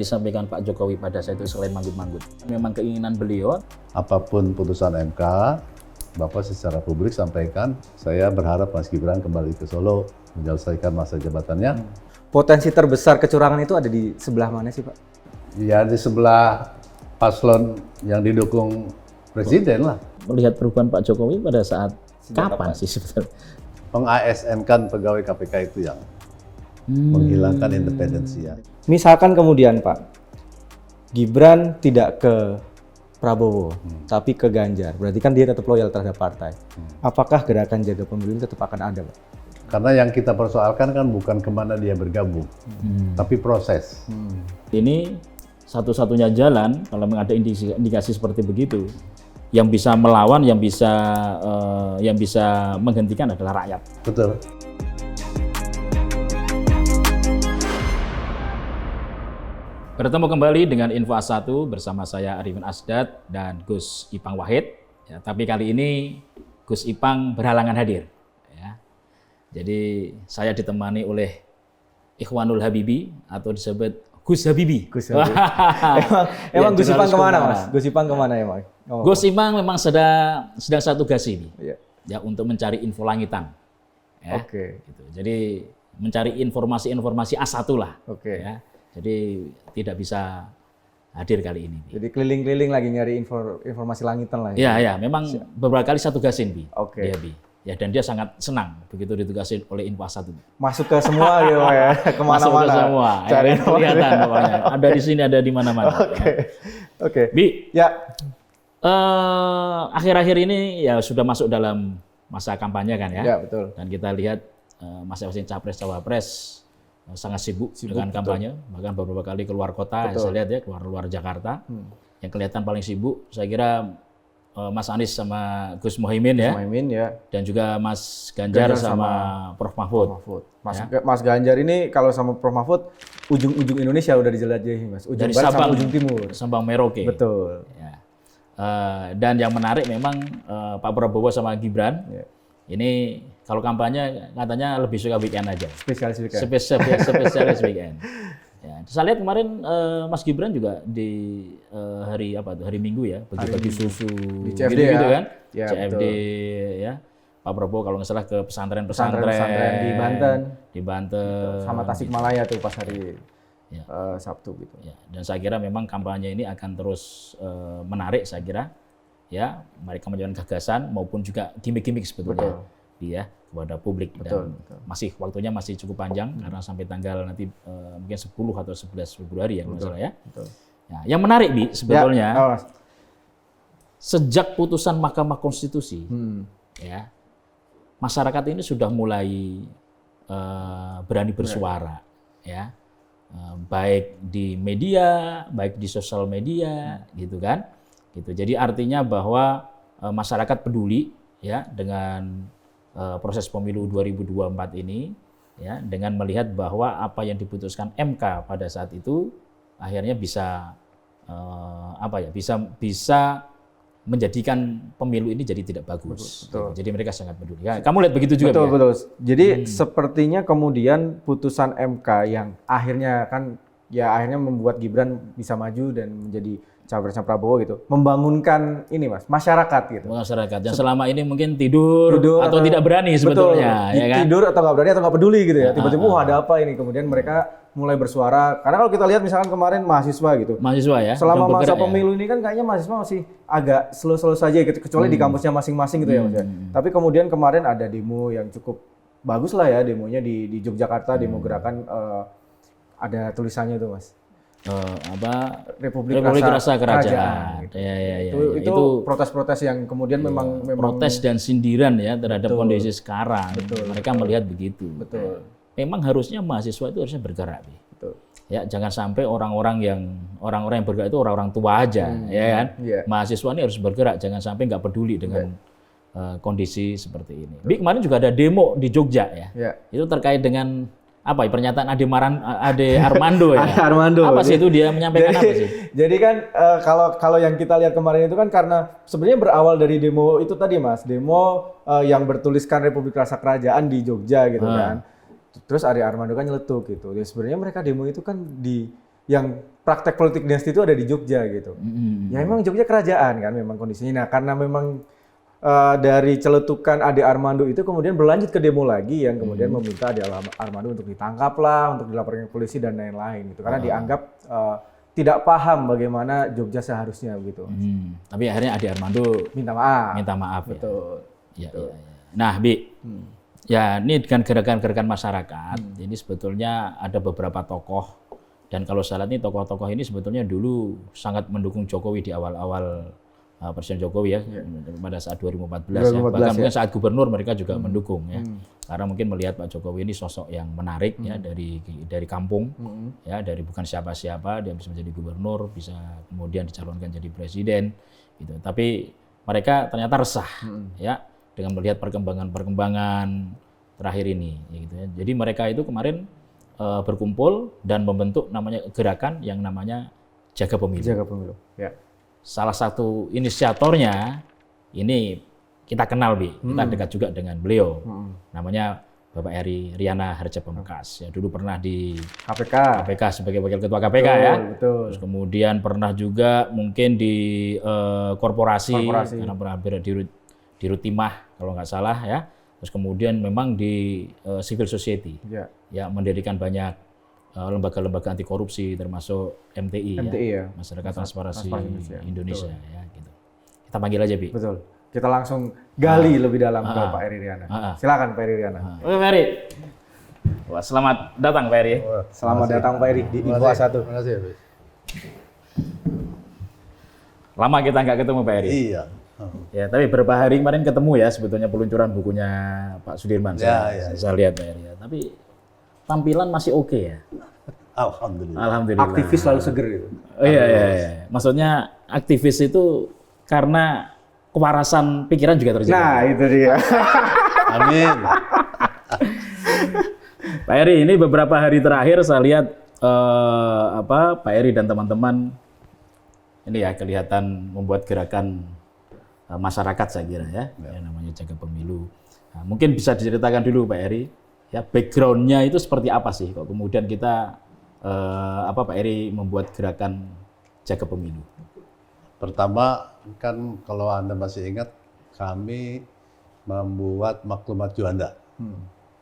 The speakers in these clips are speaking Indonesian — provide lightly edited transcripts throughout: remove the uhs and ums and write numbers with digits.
disampaikan Pak Jokowi pada saat itu selain manggut-manggut? Memang keinginan beliau. Apapun putusan MK, Bapak secara publik sampaikan, saya berharap Mas Gibran kembali ke Solo menyelesaikan masa jabatannya. Potensi terbesar kecurangan itu ada di sebelah mana sih, Pak? Ya di sebelah paslon yang didukung presiden lah. Melihat perubahan Pak Jokowi pada saat kapan sih sebetulnya? Meng-ASN-kan pegawai KPK itu yang menghilangkan independensinya. Misalkan kemudian Pak, Gibran tidak ke Prabowo, tapi ke Ganjar. Berarti kan dia tetap loyal terhadap partai. Apakah gerakan jaga pemilu ini tetap akan ada, Pak? Karena yang kita persoalkan kan bukan kemana dia bergabung, tapi proses. Ini satu-satunya jalan kalau memang ada indikasi seperti begitu. Yang bisa melawan, yang bisa menghentikan adalah rakyat. Betul. Bertemu kembali dengan Info A1 bersama saya Arifin Asdad dan Gus Ipang Wahid. Ya, tapi kali ini Gus Ipang berhalangan hadir. Ya. Jadi saya ditemani oleh Ikhwanul Habibi atau disebut Gus Habibi. Gus Habibi. emang Gus Ipang kemana, Mas? Gus Ipang kemana emang? Gus Ipang memang sedang satu tugas ini, ya untuk mencari info langitan. Ya, Oke. gitu. Jadi mencari informasi-informasi A1 lah. Oke. Ya. Jadi tidak bisa hadir kali ini. Jadi keliling-keliling lagi nyari informasi langitan lah. Ya, memang beberapa kali saya tugasin, Bi. Oke. Dia, Bi. Ya, dan dia sangat senang begitu ditugasin oleh Info A1. Masuk ke semua gitu ya, kemana-mana. Masuk ke semua. Cari ya, kelihatan pokoknya. Ada di sini, ada di mana-mana. Oke. Bi. Ya. Akhir-akhir ini ya sudah masuk dalam masa kampanye kan ya. Ya, betul. Dan kita lihat masing-masing capres-cawapres sangat sibuk dengan kampanye. Bahkan beberapa kali keluar kota, saya lihat ya, keluar Jakarta. Yang kelihatan paling sibuk, saya kira Mas Anies sama Gus Muhaimin ya. Dan juga Mas Ganjar sama Prof Mahfud. Mas Ganjar ini kalau sama Prof Mahfud, ujung-ujung Indonesia udah dijelajahi, Mas. Ujung dari barat Sabang, sama ujung timur. Sabang Merauke. Betul. Ya. Dan yang menarik memang Pak Prabowo sama Gibran. Ini kalau kampanye katanya lebih suka weekend aja. Spesialis weekend. Spesialis weekend. Ya, saya lihat kemarin Mas Gibran juga di hari Minggu ya, bagi-bagi susu di CFD gitu kan. Ya, CFD betul. ya. Pak Prabowo kalau nggak salah ke pesantren-pesantren di Banten. Di Banten. Sama Tasikmalaya tuh pas hari Sabtu gitu. Ya, dan saya kira memang kampanye ini akan terus menarik saya kira. Ya, mereka menjalankan gagasan maupun juga gimmick-gimmick sebetulnya. Dia kepada publik dan masih waktunya masih cukup panjang karena sampai tanggal nanti mungkin 10 atau 11 Februari ya kalau salah ya. Ya. Yang menarik Bi sebetulnya sejak putusan Mahkamah Konstitusi ya masyarakat ini sudah mulai berani bersuara ya. Baik di media, baik di sosial media gitu kan. Gitu. Jadi artinya bahwa masyarakat peduli ya dengan proses pemilu 2024 ini ya dengan melihat bahwa apa yang diputuskan MK pada saat itu akhirnya bisa bisa menjadikan pemilu ini jadi tidak bagus. Betul. Jadi mereka sangat peduli. Ya, kamu lihat begitu juga. Betul. Jadi sepertinya kemudian putusan MK yang akhirnya membuat Gibran bisa maju dan menjadi cawapresnya Prabowo gitu, membangunkan ini Mas, masyarakat gitu. Masyarakat yang selama ini mungkin tidur atau tidak berani sebetulnya. Betul, ya kan? Tidur atau nggak berani atau nggak peduli gitu ya. Tiba-tiba ada apa ini, kemudian mereka mulai bersuara. Karena kalau kita lihat misalkan kemarin mahasiswa gitu. Mahasiswa ya. Selama masa pemilu ini kan kayaknya mahasiswa masih agak slow-slow saja gitu, kecuali di kampusnya masing-masing gitu ya Mas ya. Tapi kemudian kemarin ada demo yang cukup bagus lah ya, demonya di Yogyakarta, demo gerakan ada tulisannya tuh Mas. Republik Rasa Kerajaan. Gitu. Itu protes-protes yang kemudian memang protes dan sindiran ya terhadap kondisi sekarang. Mereka melihat begitu. Betul. Memang harusnya mahasiswa itu harusnya bergerak. Betul. Ya, jangan sampai orang-orang yang bergerak itu orang-orang tua aja, ya kan? Mahasiswa ini harus bergerak, jangan sampai nggak peduli dengan kondisi seperti ini. Bi, kemarin juga ada demo di Jogja ya. Itu terkait dengan pernyataan Ade Armando ya? Armando. Apa sih itu dia menyampaikan apa sih? Jadi kan kalau yang kita lihat kemarin itu kan karena sebenarnya berawal dari demo itu tadi Mas, demo yang bertuliskan Republik Rasa Kerajaan di Jogja gitu kan. Terus Ade Armando kan nyeletuk gitu. Ya sebenarnya mereka demo itu kan yang praktek politik dinasti itu ada di Jogja gitu. Ya memang Jogja kerajaan kan memang kondisinya. Nah karena memang dari celetukan Ade Armando itu kemudian berlanjut ke demo lagi yang kemudian meminta Ade Armando untuk ditangkap lah, untuk dilaporkan ke polisi dan lain-lain gitu. Karena dianggap tidak paham bagaimana Jogja seharusnya gitu. Tapi akhirnya Ade Armando Minta maaf. minta maaf. Betul. Ya. Nah, Bi, ya ini dengan gerakan-gerakan masyarakat, ini sebetulnya ada beberapa tokoh. Dan kalau saya lihat nih tokoh-tokoh ini sebetulnya dulu sangat mendukung Jokowi di awal-awal Presiden Jokowi ya, pada saat 2014 ya. Bahkan mungkin saat gubernur mereka juga mendukung ya. Karena mungkin melihat Pak Jokowi ini sosok yang menarik ya dari kampung ya, dari bukan siapa-siapa dia bisa menjadi gubernur, bisa kemudian dicalonkan jadi presiden gitu. Tapi mereka ternyata resah ya dengan melihat perkembangan terakhir ini gitu ya. Jadi mereka itu kemarin berkumpul dan membentuk namanya gerakan yang namanya Jaga Pemilu. Jaga Pemilu. Ya. Salah satu inisiatornya ini kita kenal, Bi. Kita dekat juga dengan beliau. Namanya Bapak Eri Riana Harja Pamungkas. Ya, dulu pernah di KPK sebagai wakil ketua KPK ya. Betul. Terus kemudian pernah juga mungkin di korporasi. Karena pernah di Rutimah kalau nggak salah ya. Terus kemudian memang di civil society, ya mendirikan banyak lembaga-lembaga anti korupsi termasuk MTI ya, Masyarakat Transparansi Indonesia ya gitu. Kita panggil aja, Bi. Betul. Kita langsung gali lebih dalam ke Pak Eri Riana. Silakan Pak Eri Riana. Oke, Pak Eri. Wah, selamat datang Pak Eri. Selamat datang Pak Eri di Info A1. Terima kasih, Bi. Lama kita nggak ketemu Pak Eri. Iya. Ya, tapi beberapa hari kemarin ketemu ya sebetulnya peluncuran bukunya Pak Sudirman. Saya lihat Pak Eri ya. Tapi tampilan masih oke ya. Alhamdulillah. Aktivis selalu seger gitu. Oh iya. Maksudnya aktivis itu karena kewarasan pikiran juga terjadi. Nah, itu dia. Amin. Pak Eri, ini beberapa hari terakhir saya lihat Pak Eri dan teman-teman ini ya kelihatan membuat gerakan masyarakat saya kira ya, yang namanya Jaga Pemilu. Nah, mungkin bisa diceritakan dulu Pak Eri, ya background-nya itu seperti apa sih? Kok kemudian kita Pak Eri membuat gerakan Jaga Pemilu? Pertama kan kalau Anda masih ingat kami membuat maklumat Juanda.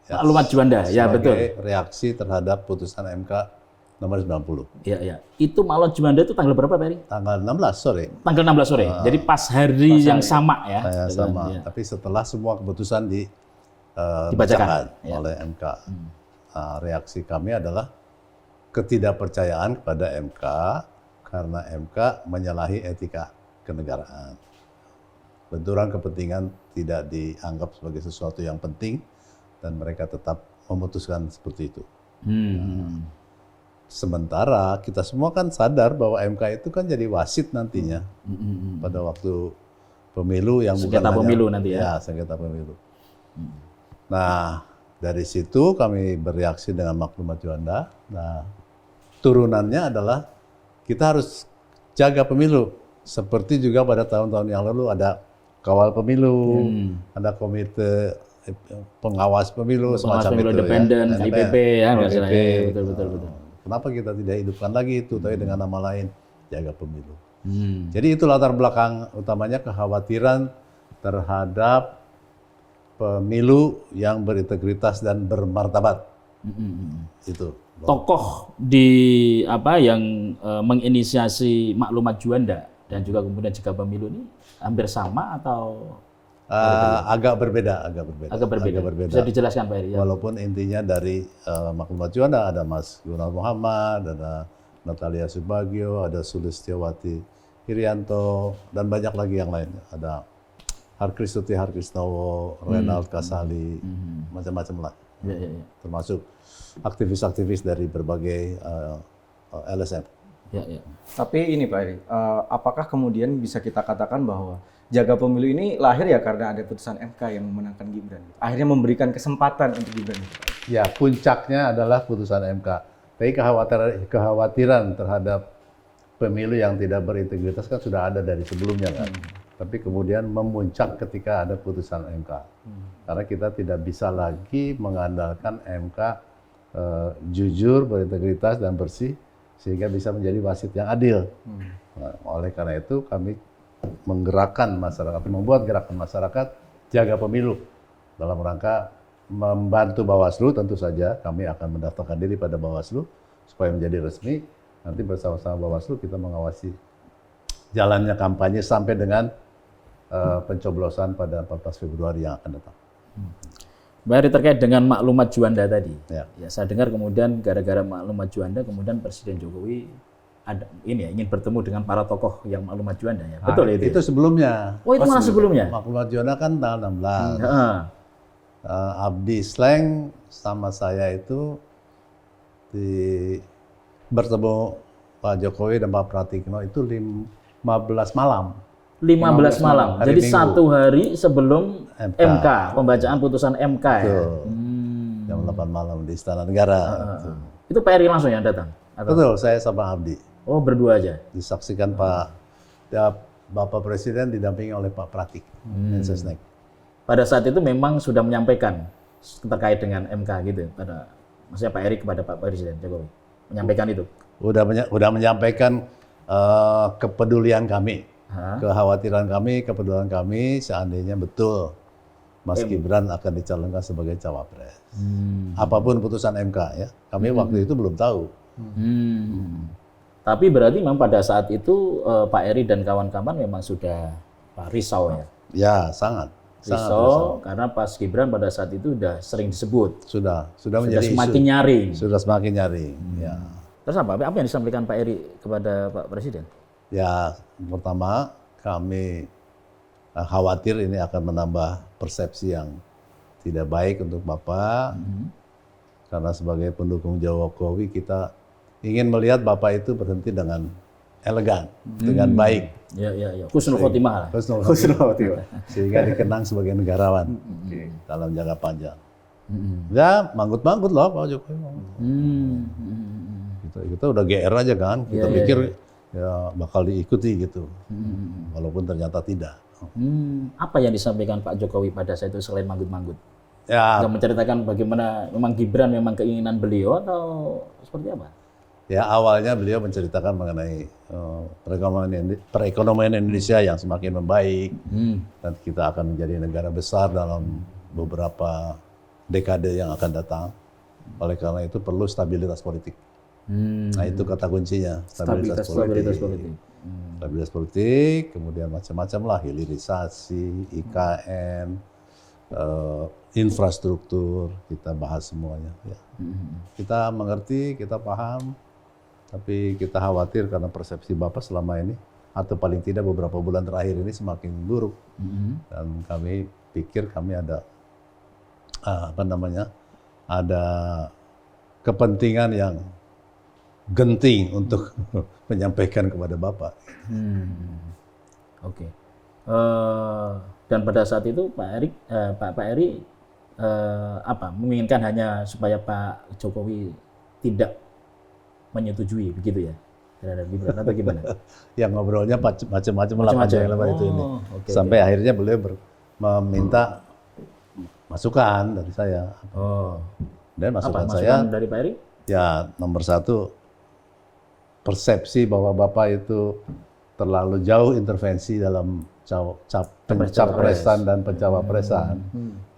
Maklumat Juanda, ya betul. Sebagai reaksi terhadap putusan MK nomor 90. Iya. Itu maklumat Juanda itu tanggal berapa Pak Eri? Tanggal 16 sore. Tanggal 16 sore. Jadi pas hari yang sama ya. Sama. Ya. Tapi setelah semua keputusan Dibacakan dibacakan ya. oleh MK. Reaksi kami adalah ketidakpercayaan kepada MK karena MK menyalahi etika kenegaraan. Benturan kepentingan tidak dianggap sebagai sesuatu yang penting dan mereka tetap memutuskan seperti itu. Sementara kita semua kan sadar bahwa MK itu kan jadi wasit nantinya pada waktu pemilu yang sengketa bukan pemilu hanya, nanti ya. Sengketa pemilu. Nah, dari situ kami bereaksi dengan maklumat Juanda. Nah, turunannya adalah kita harus jaga pemilu. Seperti juga pada tahun-tahun yang lalu ada kawal pemilu, ada komite pengawas pemilu, semacam pemilu itu independen, ya. KIPP ya, KIPP. betul. Kenapa kita tidak hidupkan lagi itu, tapi dengan nama lain, Jaga Pemilu. Jadi itu latar belakang utamanya kekhawatiran terhadap pemilu yang berintegritas dan bermartabat. Itu. Tokoh di yang menginisiasi maklumat Juanda dan juga kemudian Jaga Pemilu ini hampir sama atau agak berbeda. Bisa dijelaskan Pak Eri? Ya? Walaupun intinya dari maklumat Juanda ada Mas Gunnar Muhammad, ada Natalia Subagio, ada Sulistiawati Irianto, dan banyak lagi yang lain. Ada Harkristuti Harkrisnowo, Renald Kasali, macam-macam lah. Ya. Termasuk aktivis-aktivis dari berbagai LSM. Ya. Tapi ini Pak Eri, apakah kemudian bisa kita katakan bahwa Jaga Pemilu ini lahir ya karena ada putusan MK yang memenangkan Gibran. Akhirnya memberikan kesempatan untuk Gibran. Ya, puncaknya adalah putusan MK. Tapi kekhawatiran terhadap pemilu yang tidak berintegritas kan sudah ada dari sebelumnya kan. Tapi kemudian memuncak ketika ada putusan MK. Karena kita tidak bisa lagi mengandalkan MK jujur, berintegritas dan bersih sehingga bisa menjadi wasit yang adil. Nah, oleh karena itu kami menggerakkan masyarakat, membuat gerakan masyarakat jaga pemilu dalam rangka membantu Bawaslu. Tentu saja kami akan mendaftarkan diri pada Bawaslu supaya menjadi resmi. Nanti bersama-sama Bawaslu kita mengawasi jalannya kampanye sampai dengan pencoblosan pada 14 Februari yang akan datang. Mbak Heri, terkait dengan maklumat Juanda tadi, Ya. saya dengar kemudian gara-gara maklumat Juanda, kemudian Presiden Jokowi ingin bertemu dengan para tokoh yang maklumat Juanda ya. Betul Nah, itu? itu sebelumnya. Oh, itu malah sebelumnya? Maklumat Juanda kan tanggal 16. Heeh. Abdi Sleng sama saya itu bertemu Pak Jokowi dan Pak Pratikno itu 15 malam. 15 malam. Hari Jadi Minggu. 1 hari sebelum MK. MK, pembacaan putusan MK ya. Betul. Jam 8 malam di Istana Negara. Gitu. Itu Pak Heri langsung yang datang? Atau? Betul, saya sama Abdi. Oh, berdua aja. Disaksikan Bapak Presiden didampingi oleh Pak Pratik, Mensesnek. Pada saat itu memang sudah menyampaikan terkait dengan MK gitu maksudnya Pak Heri kepada Pak Presiden Jokowi menyampaikan itu. Udah menyampaikan kepedulian kami, kekhawatiran kami, kepedulian kami seandainya betul Mas Gibran akan dicalonkan sebagai cawapres. Apapun putusan MK ya, kami waktu itu belum tahu. Tapi berarti memang pada saat itu Pak Heri dan kawan-kawan memang sudah risau ya. Ya, sangat Risau karena Pas Gibran pada saat itu sudah sering disebut. Sudah Sudah menjadi semakin nyaring. Sudah semakin nyaring. Ya. Terus apa yang disampaikan Pak Heri kepada Pak Presiden? Ya, pertama kami khawatir ini akan menambah persepsi yang tidak baik untuk Bapak. Karena sebagai pendukung Jokowi kita ingin melihat Bapak itu berhenti dengan elegan, dengan baik. Ya. Husnul khotimah lah. Husnul khotimah. Sehingga dikenang sebagai negarawan dalam jangka panjang. Ya, manggut-manggut loh Pak Jokowi. Kita udah GR aja kan, kita pikir ya bakal diikuti gitu. Walaupun ternyata tidak. Apa yang disampaikan Pak Jokowi pada saat itu selain manggut-manggut? Ya, Nggak menceritakan bagaimana memang Gibran memang keinginan beliau atau seperti apa? ya awalnya beliau menceritakan mengenai perekonomian Indonesia yang semakin membaik. Dan kita akan menjadi negara besar dalam beberapa dekade yang akan datang. Oleh karena itu perlu stabilitas politik. Nah itu kata kuncinya, stabilitas politik. Stabilitas politik, kemudian macam-macam lah, hilirisasi, IKN, infrastruktur, kita bahas semuanya. Ya. Kita mengerti, kita paham, tapi kita khawatir karena persepsi Bapak selama ini, atau paling tidak beberapa bulan terakhir ini semakin buruk. Dan kami pikir kami ada ada kepentingan yang genting untuk menyampaikan kepada Bapak. Oke. Dan pada saat itu Pak Heri menginginkan hanya supaya Pak Jokowi tidak menyetujui begitu ya terhadap Gibran atau gimana? Yang ngobrolnya macam-macam lah panjang lebar itu ini. Okay, sampai akhirnya beliau meminta masukan dari saya. Dan masukan saya dari Pak Heri? Ya nomor satu, persepsi bahwa Bapak itu terlalu jauh intervensi dalam pencapresan dan pencawapresan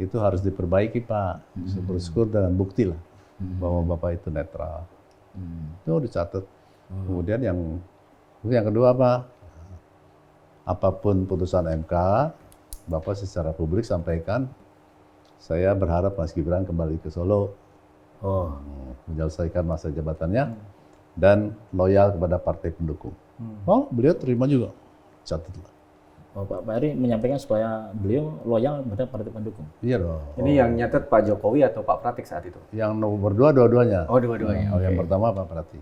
itu harus diperbaiki Pak. Syukur-syukur dengan bukti lah bahwa Bapak itu netral. Itu dicatat. Kemudian yang kedua apa? Apapun putusan MK, Bapak secara publik sampaikan, saya berharap Mas Gibran kembali ke Solo, menyelesaikan masa jabatannya dan loyal kepada partai pendukung. Oh, beliau terima juga, catatlah. Pak Heri menyampaikan supaya beliau loyal kepada partai pendukung. Iya dong. Ini yang nyatet Pak Jokowi atau Pak Pratik saat itu? Yang nomor dua-duanya. Oh, dua-duanya. Yang pertama Pak Pratik.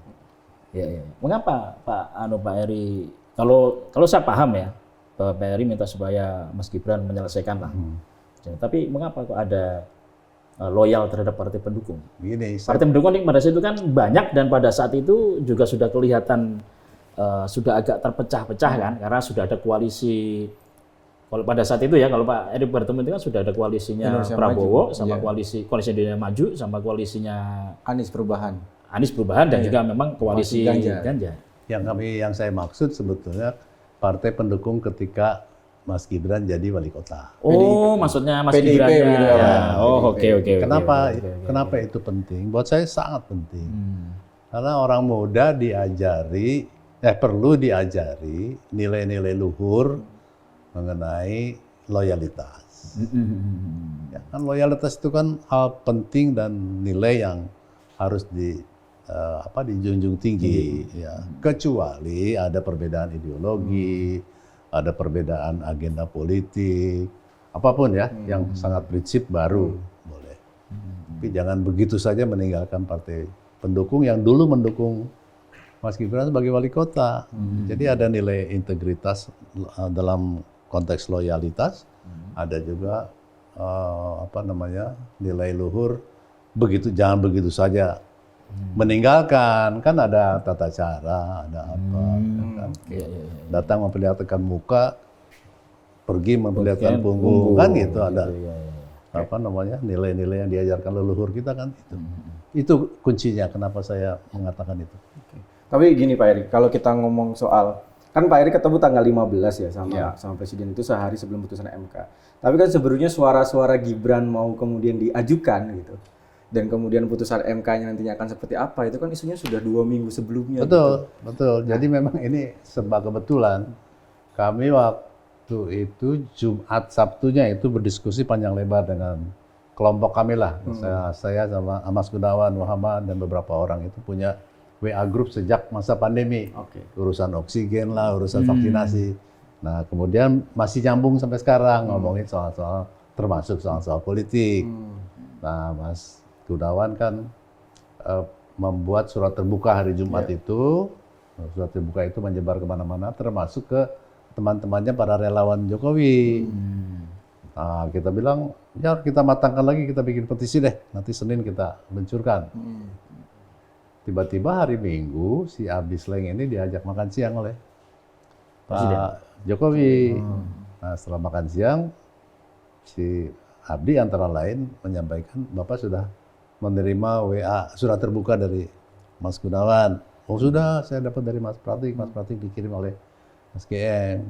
Ya. Mengapa Pak Heri? Kalau saya paham ya, Pak Heri minta supaya Mas Gibran menyelesaikan lah. Tapi mengapa kok ada loyal terhadap partai pendukung? Gini, Partai pendukung ini pada saat itu kan banyak dan pada saat itu juga sudah kelihatan sudah agak terpecah-pecah kan, karena sudah ada koalisi. Kalau pada saat itu ya, kalau Pak Heri bertemu itu kan sudah ada koalisinya Indonesia Prabowo Maju. sama koalisi Indonesia Maju sama koalisinya Anies Perubahan. Anies Perubahan dan juga memang koalisi Ganjar. Yang saya maksud sebetulnya partai pendukung ketika Mas Gibran jadi wali kota. Oh, maksudnya Mas PDIP Gibran gitu ya. ya. Oh, oke. Kenapa itu penting? Buat saya sangat penting. Karena orang muda perlu diajari nilai-nilai luhur mengenai loyalitas. Ya, kan loyalitas itu kan hal penting dan nilai yang harus dijunjung tinggi. Ya. Kecuali ada perbedaan ideologi, ada perbedaan agenda politik, apapun ya, yang sangat prinsip baru boleh. Tapi jangan begitu saja meninggalkan partai pendukung yang dulu mendukung Mas Gibran sebagai wali kota. Jadi ada nilai integritas dalam konteks loyalitas, ada juga nilai luhur. Jangan begitu saja meninggalkan, kan ada tata cara, ada apa, kan? Datang memperlihatkan muka, pergi memperlihatkan punggung, kan gitu, ada nilai-nilai yang diajarkan leluhur kita kan itu. Itu kuncinya kenapa saya mengatakan itu. Tapi gini Pak Eri, kalau kita ngomong soal, kan Pak Eri ketemu tanggal 15 ya sama Presiden itu sehari sebelum putusan MK. Tapi kan sebenarnya suara-suara Gibran mau kemudian diajukan gitu. Dan kemudian putusan MK-nya nantinya akan seperti apa, itu kan isunya sudah 2 minggu sebelumnya. Betul. Jadi memang ini serba kebetulan. Kami waktu itu Jumat, Sabtunya itu berdiskusi panjang lebar dengan kelompok kami lah. Saya sama Mas Gunawan, Muhammad, dan beberapa orang itu punya WA group sejak masa pandemi. Urusan oksigen lah, urusan vaksinasi. Nah kemudian masih nyambung sampai sekarang ngomongin soal-soal, termasuk soal-soal politik. Nah Mas Gunawan kan membuat surat terbuka hari Jumat itu. Surat terbuka itu menyebar kemana-mana, termasuk ke teman-temannya para relawan Jokowi. Nah, kita bilang, ya kita matangkan lagi, kita bikin petisi deh. Nanti Senin kita luncurkan. Tiba-tiba hari Minggu, si Abdi Sleng ini diajak makan siang oleh Pak Jokowi. Nah, setelah makan siang, si Abdi antara lain menyampaikan, Bapak sudah menerima WA surat terbuka dari Mas Gunawan. Oh sudah, saya dapat dari Mas Pratik dikirim oleh Mas GM.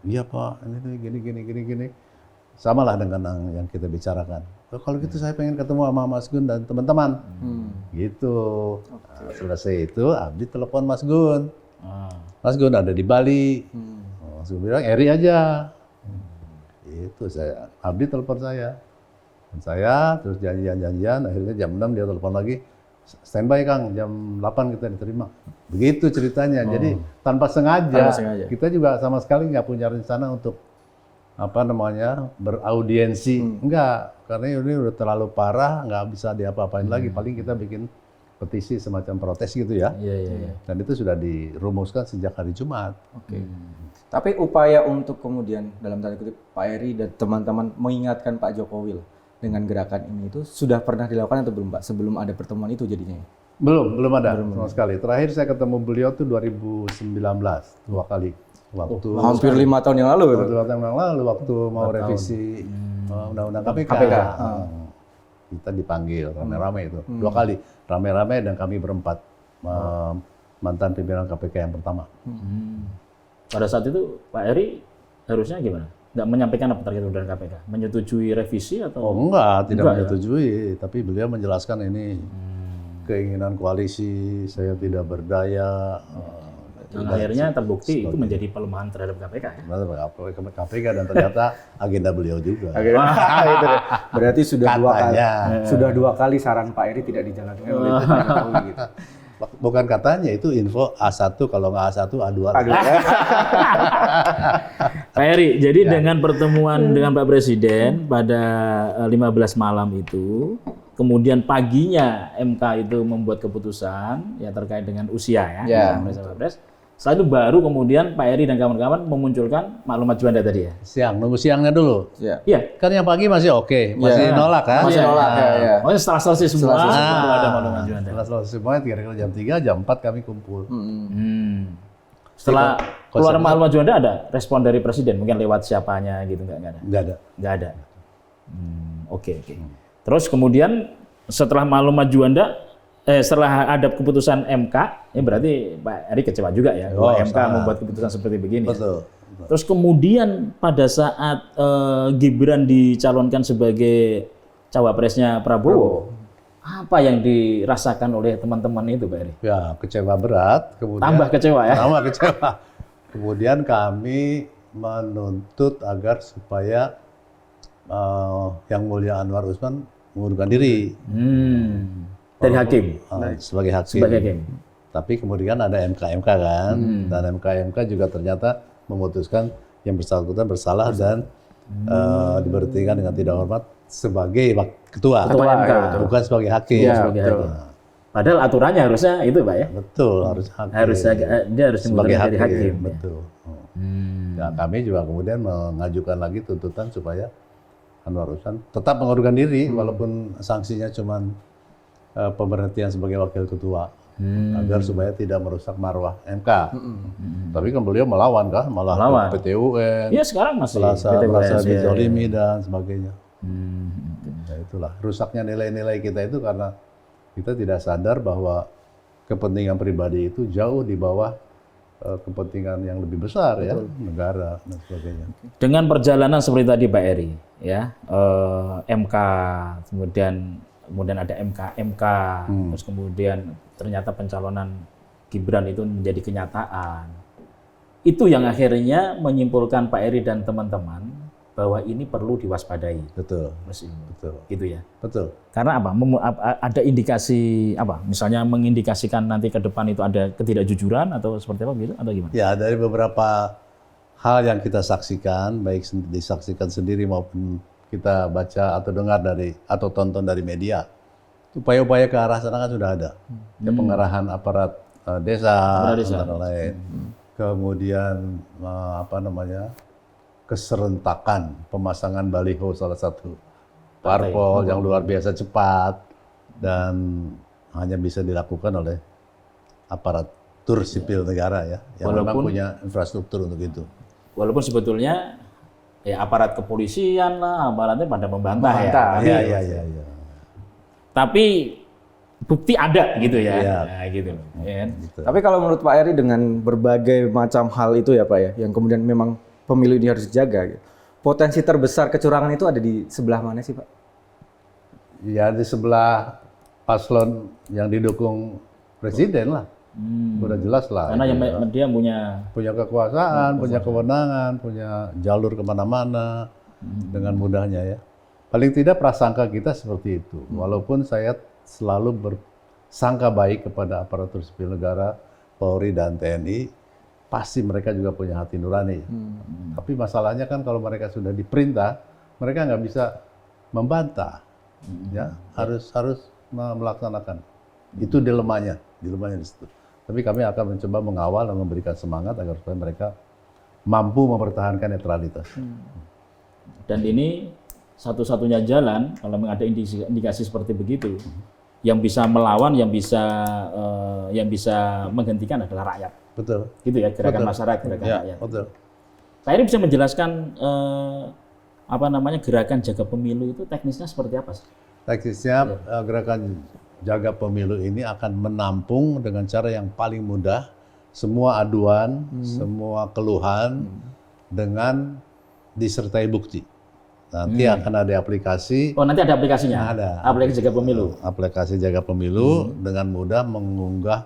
Iya Pak, ini gini. Sama lah dengan yang kita bicarakan. Oh, kalau gitu saya pengen ketemu sama Mas Gun dan teman-teman. Gitu. Nah, selesai itu, Abdi telepon Mas Gun. Mas Gun ada di Bali. Mas Gun bilang, Eri aja. Itu Abdi telepon saya. Dan saya terus janjian, akhirnya jam 6 dia telepon lagi, standby Kang, jam 8 kita diterima. Begitu ceritanya. Jadi tanpa sengaja, kita juga sama sekali nggak punya rencana untuk beraudiensi. Enggak, karena ini udah terlalu parah, nggak bisa diapa-apain lagi. Paling kita bikin petisi semacam protes gitu ya. Dan itu sudah dirumuskan sejak hari Jumat. Tapi upaya untuk kemudian dalam tanda kutip Pak Eri dan teman-teman mengingatkan Pak Jokowi dengan gerakan ini itu sudah pernah dilakukan atau belum Pak? Sebelum ada pertemuan itu jadinya? Belum ada sama sekali. Terakhir saya ketemu beliau tuh 2019, 2 kali. Waktu hampir 5 tahun yang lalu. 5 tahun yang lalu waktu mau revisi undang-undang KPK. Kita dipanggil rame-rame itu 2 kali, rame-rame dan kami berempat mantan pimpinan KPK yang pertama. Pada saat itu Pak Eri harusnya gimana? Nggak menyampaikan apa terkait undang KPK? Menyetujui revisi atau? Oh enggak menyetujui, tapi beliau menjelaskan ini keinginan koalisi, saya tidak berdaya. Dan akhirnya terbukti itu menjadi pelemahan terhadap KPK ya? KPK dan ternyata agenda beliau juga. Itu deh. Berarti sudah 2 kali saran Pak Eri tidak dijalankan oleh Pak Jokowi gitu. Bukan katanya, itu info A1, kalau nggak A1, A2. Pak Eri, jadi dengan pertemuan dengan Pak Presiden pada 15 malam itu, kemudian paginya MK itu membuat keputusan ya terkait dengan usia ya. Setelah itu baru kemudian Pak Eri dan kawan-kawan memunculkan maklumat Juanda tadi ya? Nunggu siangnya dulu. Iya. Kan yang pagi masih oke, masih nolak kan? Masih nolak ya. Makanya setelah selesai semua, baru ada maklumat Juanda. Setelah selesai semua, kira-kira jam 3, jam 4 kami kumpul. Setelah keluar maklumat Juanda ada respon dari Presiden? Mungkin lewat siapanya gitu, nggak ada? Nggak ada. Oke. Terus kemudian setelah maklumat Juanda, setelah ada keputusan MK, ini berarti Pak Eri kecewa juga ya, bahwa MK membuat keputusan seperti begini. Betul. Terus kemudian pada saat Gibran dicalonkan sebagai cawapresnya Prabowo, apa yang dirasakan oleh teman-teman itu, Pak Eri? Ya, kecewa berat. Kemudian Tambah kecewa ya? Tambah kecewa. Kemudian kami menuntut agar supaya Yang Mulia Anwar Usman mengundurkan diri. Dari hakim? Sebagai hakim. Sebagai hakim. Tapi kemudian ada MK kan, dan MK juga ternyata memutuskan yang bersangkutan bersalah dan diberhentikan dengan tidak hormat sebagai ketua MK, bukan sebagai hakim. Ya, sebagai hakim. Padahal aturannya harusnya itu, Pak ya? Betul, harus hakim. Dia harus sebagai dari hakim. Betul. Ya, kami juga kemudian mengajukan lagi tuntutan supaya Anwar Usman tetap mengundurkan diri walaupun sanksinya cuma pemberhentian sebagai wakil ketua. Agar supaya tidak merusak marwah MK. Tapi kan beliau melawan kan, malah ke PT UN. Iya, sekarang masih merasa dizolimi dan sebagainya. Ya itulah rusaknya nilai-nilai kita itu karena kita tidak sadar bahwa kepentingan pribadi itu jauh di bawah kepentingan yang lebih besar ya, negara dan sebagainya. Dengan perjalanan seperti tadi Pak Eri, ya MK, kemudian ada MK, terus kemudian ternyata pencalonan Gibran itu menjadi kenyataan. Itu yang akhirnya menyimpulkan Pak Eri dan teman-teman bahwa ini perlu diwaspadai. Betul. Betul. Gitu ya. Betul. Karena apa? Ada indikasi apa? Misalnya mengindikasikan nanti ke depan itu ada ketidakjujuran atau seperti apa gitu atau gimana? Ya, dari beberapa hal yang kita saksikan, baik disaksikan sendiri maupun kita baca atau dengar atau tonton dari media, upaya-upaya ke arah sana kan sudah ada. Ya, pengarahan aparat desa, antara lain. Kemudian keserentakan pemasangan baliho salah satu parpol yang luar biasa cepat dan hanya bisa dilakukan oleh aparatur sipil negara ya, yang memang punya infrastruktur untuk itu. Walaupun sebetulnya ya aparat kepolisian lah, aparatnya pada membantah ya. Iya. Tapi bukti ada gitu ya. Iya. Nah, gitu. Ya. Tapi kalau menurut Pak Eri dengan berbagai macam hal itu ya Pak ya, yang kemudian memang pemilu ini harus dijaga, gitu. Potensi terbesar kecurangan itu ada di sebelah mana sih Pak? Ya di sebelah paslon yang didukung presiden lah. Udah jelas lah. Karena yang dia punya kekuasaan, punya kewenangan, punya jalur kemana-mana dengan mudahnya ya. Paling tidak prasangka kita seperti itu. Walaupun saya selalu bersangka baik kepada aparatur sipil negara, Polri dan TNI, pasti mereka juga punya hati nurani. Tapi masalahnya kan kalau mereka sudah diperintah, mereka nggak bisa membantah. Ya, harus melaksanakan. Itu dilemanya di situ. Tapi kami akan mencoba mengawal dan memberikan semangat agar supaya mereka mampu mempertahankan netralitas. Dan ini satu-satunya jalan kalau ada indikasi seperti begitu, yang bisa melawan, yang bisa menghentikan adalah rakyat. Betul. Gitu ya, gerakan masyarakat, gerakan rakyat. Betul. Pak Eri bisa menjelaskan gerakan jaga pemilu itu teknisnya seperti apa sih? Teknisnya gerakan jaga pemilu ini akan menampung dengan cara yang paling mudah semua aduan, semua keluhan dengan disertai bukti. Nanti akan ada aplikasi. Oh, nanti ada aplikasinya? Ada. Aplikasi jaga pemilu? Aplikasi jaga pemilu dengan mudah mengunggah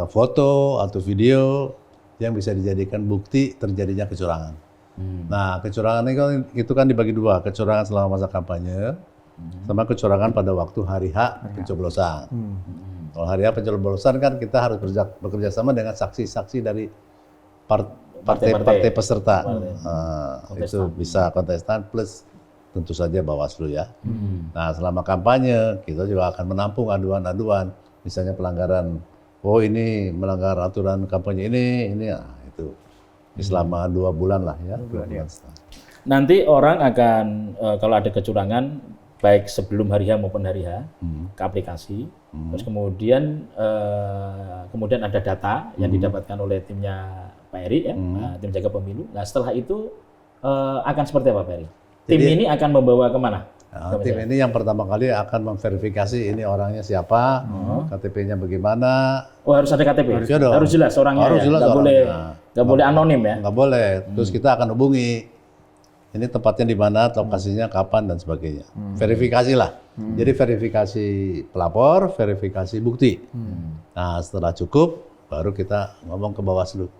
foto atau video yang bisa dijadikan bukti terjadinya kecurangan. Nah, kecurangan itu kan dibagi dua, kecurangan selama masa kampanye sama kecurangan pada waktu hari H pencoblosan. Kalau hari H pencoblosan kan kita harus bekerja sama dengan saksi-saksi dari partai peserta. Itu bisa kontestan plus tentu saja Bawaslu ya. Nah, selama kampanye kita juga akan menampung aduan-aduan, misalnya pelanggaran, ini melanggar aturan kampanye ini itu. Selama 2 bulan lah ya. 2 bulan. Nanti orang akan kalau ada kecurangan baik sebelum hari H maupun hari H ke aplikasi, terus kemudian ada data yang didapatkan oleh timnya Pak Eri ya, tim jaga pemilu. Nah setelah itu akan seperti apa Pak Eri? Tim ini akan membawa kemana? Nah, tim ini yang pertama kali akan memverifikasi ini orangnya siapa, KTP-nya bagaimana. Oh, harus ada KTP. Iya dong. Harus jelas orangnya. Harus ya? jelas Nggak boleh, orangnya. nggak boleh anonim ya. Nggak boleh. Terus kita akan hubungi. Ini tempatnya di mana, lokasinya kapan dan sebagainya. Verifikasi lah. Jadi verifikasi pelapor, verifikasi bukti. Nah, setelah cukup, baru kita ngomong ke Bawaslu.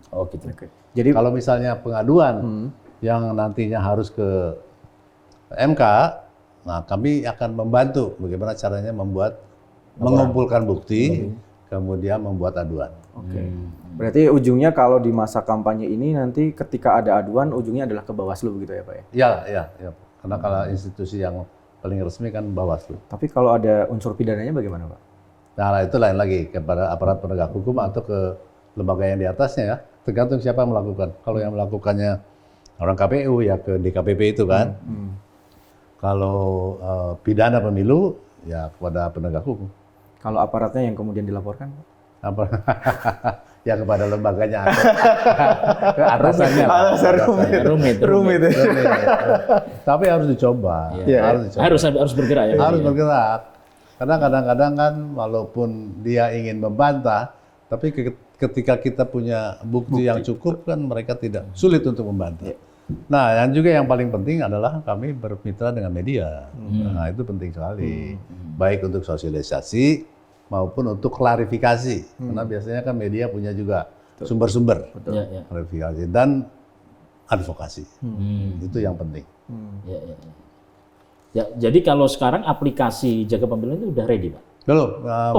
Oh gitu. Jadi Kalau misalnya pengaduan yang nantinya harus ke MK, nah kami akan membantu bagaimana caranya mengumpulkan bukti, kemudian membuat aduan. Oke. Berarti ujungnya kalau di masa kampanye ini nanti ketika ada aduan ujungnya adalah ke Bawaslu begitu ya Pak ya? Ya. Karena kalau institusi yang paling resmi kan Bawaslu. Tapi kalau ada unsur pidananya bagaimana Pak? Nah itu lain lagi kepada aparat penegak hukum atau ke lembaga yang di atasnya ya. Tergantung siapa yang melakukan. Kalau yang melakukannya orang KPU ya ke DKPP itu kan. Kalau pidana pemilu ya kepada penegak hukum. Kalau aparatnya yang kemudian dilaporkan Pak? Apa? Ya kepada lembaganya atau ke atasannya. Rumit. Tapi harus dicoba. Iya. Harus bergerak ya. Harus bergerak. Karena kadang-kadang kan walaupun dia ingin membantah, tapi ketika kita punya bukti yang cukup kan mereka tidak sulit untuk membantah. Nah, yang juga yang paling penting adalah kami bermitra dengan media. Nah, itu penting sekali. Baik untuk sosialisasi maupun untuk klarifikasi. Karena biasanya kan media punya juga sumber-sumber klarifikasi dan advokasi. Itu yang penting. Ya, jadi kalau sekarang aplikasi Jaga Pemilu itu udah ready, Pak? Belum.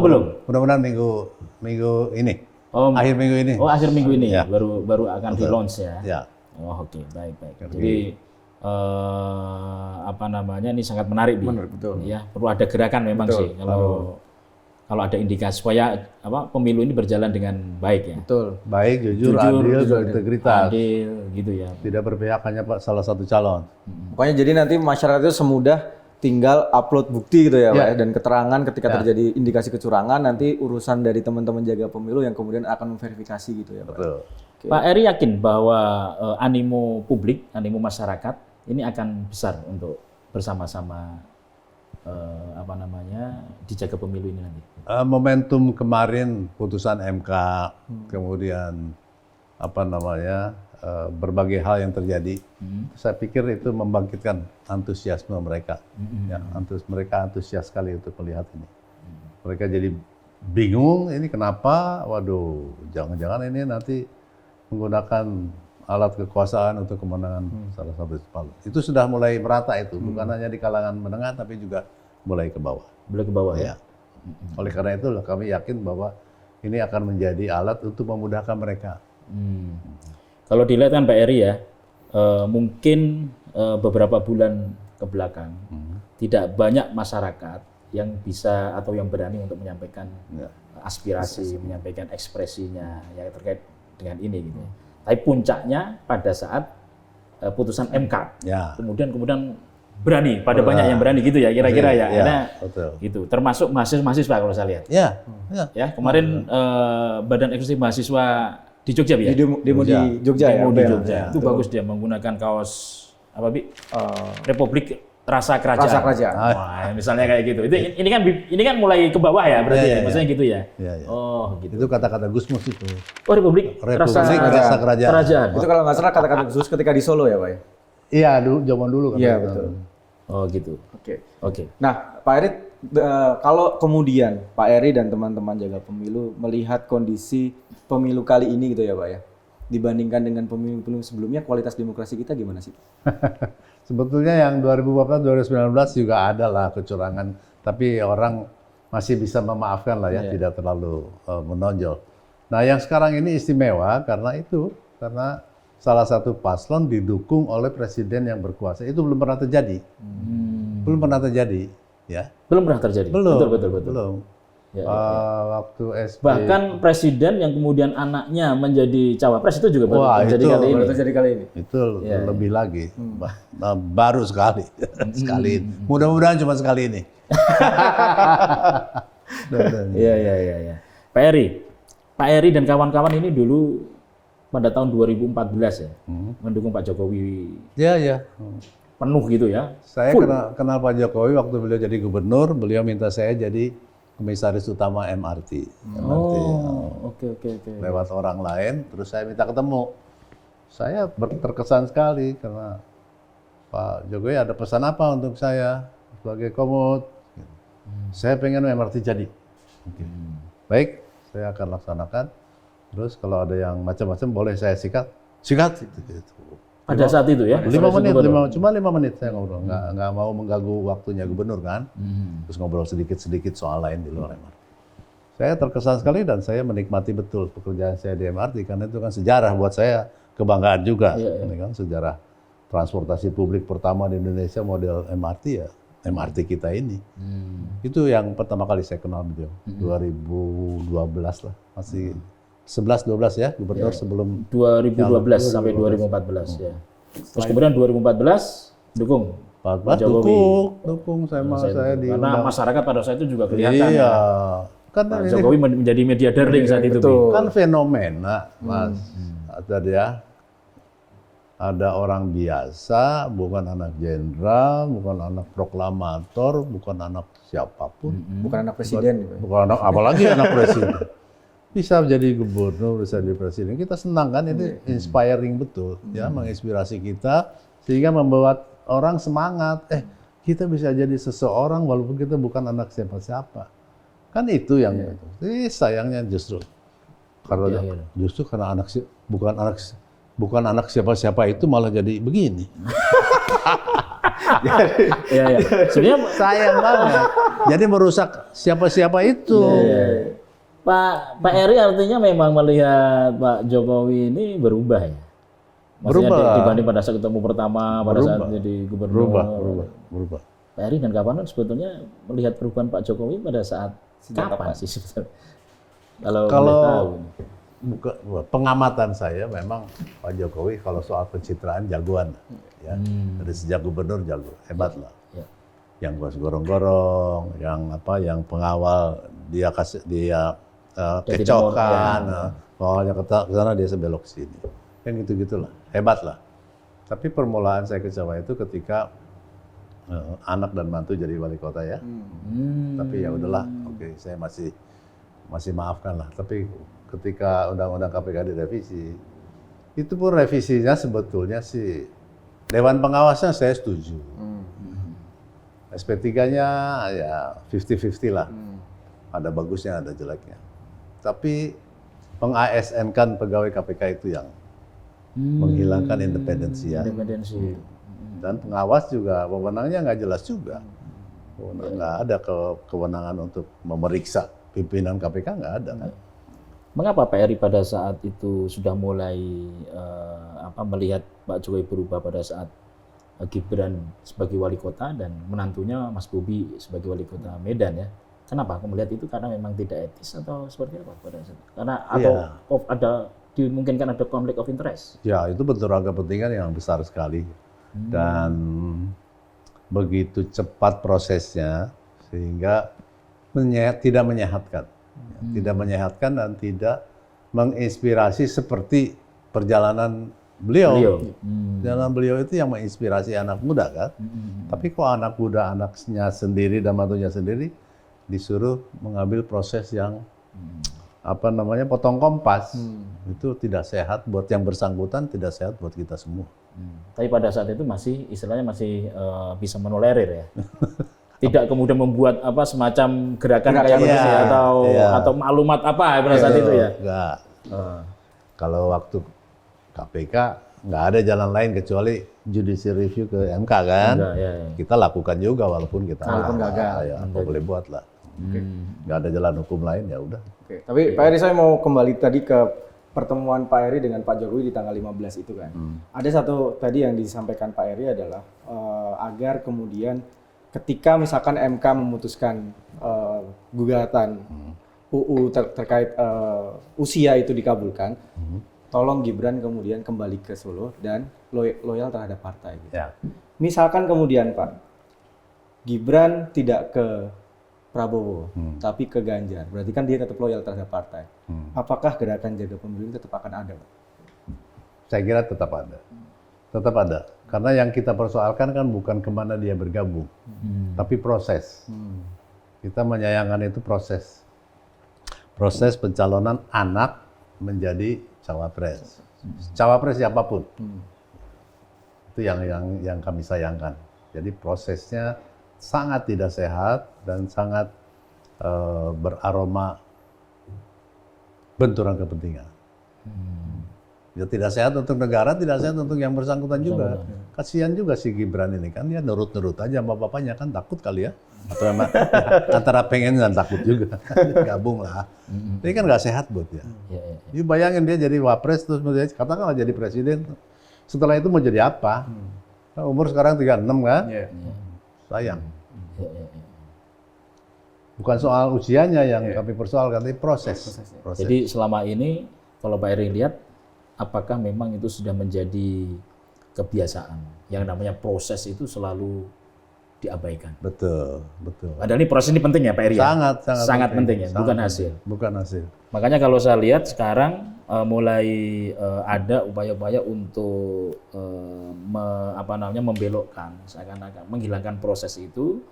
Belum. Mudah-mudahan minggu ini. Oh, akhir minggu ini. Oh, akhir minggu ini Ya. baru akan di-launch ya. Ya. Oh, oke, baik. Jadi apa namanya, ini sangat menarik, Bi. Benar, betul. Ya, perlu ada gerakan memang sih kalau ada indikasi supaya pemilu ini berjalan dengan baik ya. Betul. Baik, jujur, adil, berintegritas. Adil gitu ya. Tidak berpihak hanya salah satu calon. Pokoknya jadi nanti masyarakat itu semudah tinggal upload bukti gitu ya Pak ya, dan keterangan ketika terjadi indikasi kecurangan nanti urusan dari teman-teman Jaga Pemilu yang kemudian akan memverifikasi gitu ya Pak. Betul. Pak Eri yakin bahwa animo publik, animo masyarakat ini akan besar untuk bersama-sama dijaga pemilu ini nanti. Momentum kemarin putusan MK, kemudian berbagai hal yang terjadi, saya pikir itu membangkitkan antusiasme mereka. Ya, mereka antusias sekali untuk melihat ini. Mereka jadi bingung, ini kenapa? Waduh, jangan-jangan ini nanti menggunakan alat kekuasaan untuk kemenangan salah satu calon. Itu sudah mulai merata itu, bukan hanya di kalangan menengah, tapi juga mulai ke bawah. Mulai ke bawah ya. Oleh karena itu kami yakin bahwa ini akan menjadi alat untuk memudahkan mereka. Kalau dilihat kan Pak Eri ya, mungkin beberapa bulan ke belakang tidak banyak masyarakat yang bisa atau yang berani untuk menyampaikan aspirasi, menyampaikan ekspresinya yang terkait dengan ini gitu. Tapi puncaknya pada saat putusan MK, kemudian berani, pada banyak yang berani gitu ya kira-kira ya. Karena gitu, termasuk mahasiswa kalau saya lihat. Ya, kemarin Badan Eksekutif Mahasiswa di Jogja ya. Demo di Jogja ya. Di Jogja. Itu bagus dia menggunakan kaos Republik Rasa Kerajaan. Rasa Kerajaan. Wah, misalnya kayak gitu. Ini kan mulai ke bawah ya berarti ya. Maksudnya gitu ya. Oh, gitu. Itu kata-kata Gusmus itu. Oh, Republik Rasa Kerajaan. Itu kalau nggak salah kata-kata khusus ketika di Solo ya Pak ya. Iya, zaman dulu kan. Iya, betul. Oh, gitu. Oke. Nah, Pak Eri, kalau kemudian Pak Eri dan teman-teman Jaga Pemilu melihat kondisi pemilu kali ini gitu ya Pak ya, dibandingkan dengan pemilu-pemilu sebelumnya, kualitas demokrasi kita gimana sih? Sebetulnya yang 2014-2019 juga ada lah kecurangan, tapi orang masih bisa memaafkan lah ya, tidak terlalu menonjol. Nah, yang sekarang ini istimewa karena salah satu paslon didukung oleh presiden yang berkuasa. Itu belum pernah terjadi. Belum pernah terjadi, ya. Belum pernah terjadi. Belum. Betul. Belum. Waktu SB. Bahkan presiden yang kemudian anaknya menjadi cawapres itu juga baru terjadi kali ini. Itu lebih lagi. Baru sekali. Sekali ini. Mudah-mudahan cuma sekali ini. Iya. Pak Eri dan kawan-kawan ini dulu pada tahun 2014 ya, mendukung Pak Jokowi. Iya. penuh gitu ya. Saya Full. kenal Pak Jokowi waktu beliau jadi gubernur, beliau minta saya jadi komisaris utama MRT. Oke. Lewat orang lain, terus saya minta ketemu. Saya terkesan sekali karena Pak Jokowi ada pesan apa untuk saya sebagai komut. Saya pengen MRT jadi. Baik, saya akan laksanakan. Terus kalau ada yang macam-macam boleh saya sikat. Gitu. Pada saat itu ya? 5 menit, cuma 5 menit saya ngobrol. Nggak mau mengganggu waktunya gubernur kan. Terus ngobrol sedikit-sedikit soal lain di luar MRT. Saya terkesan sekali dan saya menikmati betul pekerjaan saya di MRT karena itu kan sejarah buat saya, kebanggaan juga. Ini kan sejarah transportasi publik pertama di Indonesia model MRT ya. MRT kita ini. Itu yang pertama kali saya kenal beliau. 2012 lah. Masih 11-12 ya, gubernur sebelum 2012 sampai 2014 ya. Terus kemudian 2014 dukung Pak Jokowi. Dukung saya di karena masyarakat pada saat itu juga kelihatan iya. ya. Kan Pak Jokowi menjadi media darling saat itu. kan fenomena, Mas. Ada orang biasa, bukan anak jenderal, bukan anak proklamator, bukan anak siapapun. Bukan anak presiden. Bukan anak, apalagi anak presiden. Bisa jadi gubernur, bisa jadi presiden. Kita senang kan, ini inspiring betul, ya, menginspirasi kita sehingga membuat orang semangat. Kita bisa jadi seseorang walaupun kita bukan anak siapa-siapa. Kan itu yang sayangnya justru karena bukan anak siapa-siapa itu malah jadi begini. Iya. Sebenarnya Sayang banget. Jadi merusak siapa-siapa itu. Pak Eri artinya memang melihat Pak Jokowi ini berubah ya. Maksudnya dibanding pada saat ketemu pertama pada saat jadi gubernur. Berubah. Pak Eri dan kawan sebetulnya melihat perubahan Pak Jokowi pada saat kapan sih sebetulnya? Kalau pengamatan saya memang Pak Jokowi kalau soal pencitraan jagoan, ya. Dari sejak gubernur jago, hebat lah. Yang gorong-gorong, yang pengawal dia kecokan, pokoknya ke sana dia sebelok sini. Yang gitu-gitulah, hebat lah. Tapi permulaan saya kecewa itu ketika anak dan mantu jadi wali kota ya. Tapi ya udahlah, oke, saya masih maafkan lah. Tapi ketika undang-undang KPK direvisi, itu pun revisinya sebetulnya sih Dewan Pengawasnya saya setuju. SP3-nya ya 50-50 lah. Ada bagusnya, ada jeleknya. Tapi peng-ASN-kan pegawai KPK itu yang menghilangkan independensi ya. Dan pengawas juga wewenangnya nggak jelas juga. Nggak ada kewenangan untuk memeriksa pimpinan KPK, nggak ada. Mengapa Pak Eri pada saat itu sudah mulai melihat Pak Jokowi berubah pada saat Gibran sebagai wali kota dan menantunya Mas Bobi sebagai wali kota Medan ya? Kenapa aku melihat itu karena memang tidak etis atau seperti apa pada saat itu? Karena atau ada dimungkinkan ada konflik of interest? Ya, itu benturan kepentingan yang besar sekali. Dan begitu cepat prosesnya sehingga tidak menyehatkan. Tidak menyehatkan dan tidak menginspirasi seperti perjalanan beliau. Perjalanan beliau itu yang menginspirasi anak muda kan. Tapi kok anak muda anaknya sendiri dan mantunya sendiri disuruh mengambil proses yang potong kompas. Itu tidak sehat buat yang bersangkutan, tidak sehat buat kita semua. Tapi pada saat itu istilahnya masih bisa menolerir ya. Tidak kemudian membuat semacam gerakan kayak begitu atau maklumat pada saat itu ya. Enggak. Kalau waktu KPK nggak ada jalan lain kecuali judicial review ke MK kan. Kita lakukan juga walaupun kita gagal. Apa boleh buat lah. Nggak ada jalan hukum lain ya udah. Tapi Pak Eri, saya mau kembali tadi ke pertemuan Pak Eri dengan Pak Jokowi di tanggal 15 itu kan. Ada satu tadi yang disampaikan Pak Eri adalah agar kemudian ketika misalkan MK memutuskan gugatan UU terkait usia itu dikabulkan, tolong Gibran kemudian kembali ke Solo dan loyal terhadap partai. Gitu. Ya. Misalkan kemudian Pak, Gibran tidak ke Prabowo, tapi ke Ganjar. Berarti kan dia tetap loyal terhadap partai. Apakah gerakan jaga pemilu tetap akan ada, Pak? Saya kira tetap ada. Tetap ada. Karena yang kita persoalkan kan bukan kemana dia bergabung, tapi proses. Kita menyayangkan itu proses. Proses pencalonan anak menjadi cawapres. Cawapres siapapun. Itu yang kami sayangkan. Jadi prosesnya sangat tidak sehat dan sangat beraroma benturan kepentingan. Ya tidak sehat untuk negara, tidak sehat untuk yang bersangkutan juga. Kasihan juga si Gibran ini kan, dia nurut-nurut aja sama bapaknya kan, takut kali ya. Atau emang antara pengen dan takut juga. Gabung lah. Ini kan nggak sehat buat dia. Jadi bayangin dia jadi wapres terus katakanlah jadi presiden. Setelah itu mau jadi apa? Nah, umur sekarang 36 kan? Sayang. Bukan soal usianya yang kami persoalkan, tapi proses. Jadi selama ini kalau Pak Eri lihat, apakah memang itu sudah menjadi kebiasaan? Yang namanya proses itu selalu diabaikan. Betul. Padahal ini proses ini penting ya Pak Eri? Sangat penting ya, sangat bukan penting. hasil. Bukan hasil. Makanya kalau saya lihat sekarang mulai ada upaya-upaya untuk membelokkan, seakan-akan menghilangkan proses itu.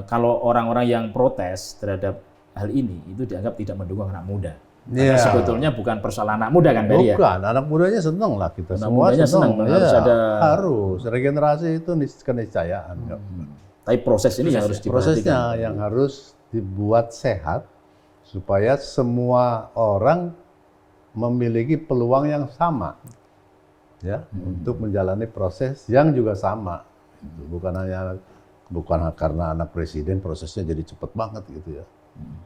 Kalau orang-orang yang protes terhadap hal ini itu dianggap tidak mendukung anak muda. Karena sebetulnya bukan persoalan anak muda kan Pak Eri ya? Bukan, anak mudanya seneng lah kita Anak semua mudanya seneng, harus ada. Harus, regenerasi itu keniscayaan. Tapi proses ini yang harus diperhatikan. Prosesnya yang harus dibuat sehat supaya semua orang memiliki peluang yang sama, ya, untuk menjalani proses yang juga sama. Bukan karena anak presiden prosesnya jadi cepet banget gitu ya.